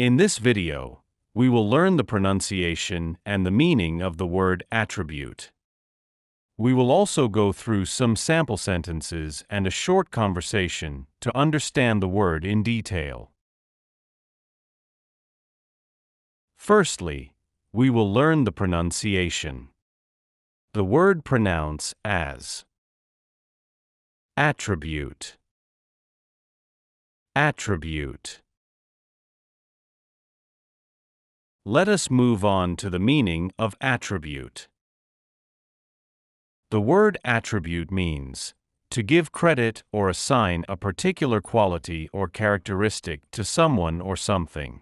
In this video, we will learn the pronunciation and the meaning of the word attribute. We will also go through some sample sentences and a short conversation to understand the word in detail. Firstly, we will learn the pronunciation. The word pronounce as attribute. Attribute. Let us move on to the meaning of attribute. The word attribute means to give credit or assign a particular quality or characteristic to someone or something.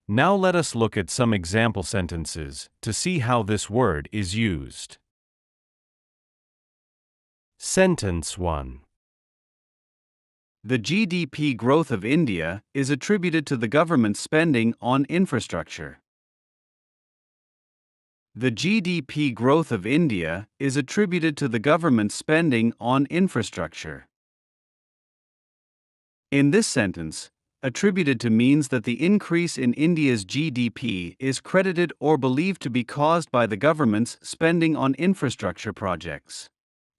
Now let us look at some example sentences to see how this word is used. Sentence 1. The GDP growth of India is attributed to the government's spending on infrastructure. The GDP growth of India is attributed to the government's spending on infrastructure. In this sentence, attributed to means that the increase in India's GDP is credited or believed to be caused by the government's spending on infrastructure projects.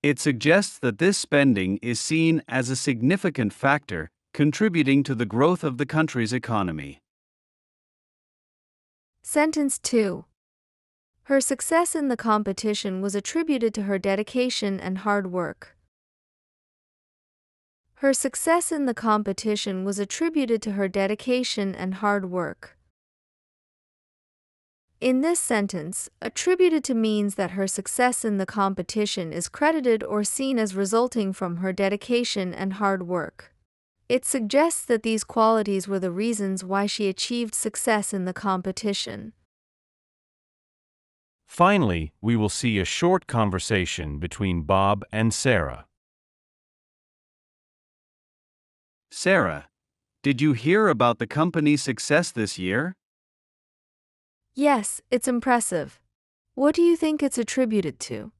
It suggests that this spending is seen as a significant factor contributing to the growth of the country's economy. Sentence 2. Her success in the competition was attributed to her dedication and hard work. Her success in the competition was attributed to her dedication and hard work. In this sentence, attributed to means that her success in the competition is credited or seen as resulting from her dedication and hard work. It suggests that these qualities were the reasons why she achieved success in the competition. Finally, we will see a short conversation between Bob and Sarah. Sarah, did you hear about the company's success this year? Yes, it's impressive. What do you think it's attributed to?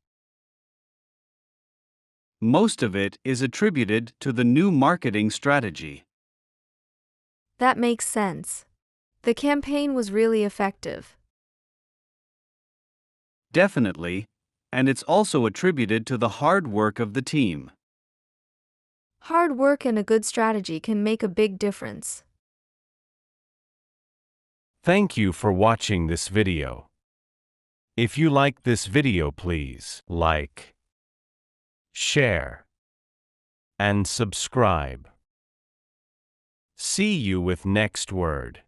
Most of it is attributed to the new marketing strategy. That makes sense. The campaign was really effective. Definitely, and it's also attributed to the hard work of the team. Hard work and a good strategy can make a big difference. Thank you for watching this video. If you like this video, please like, share, and subscribe. See you with next word.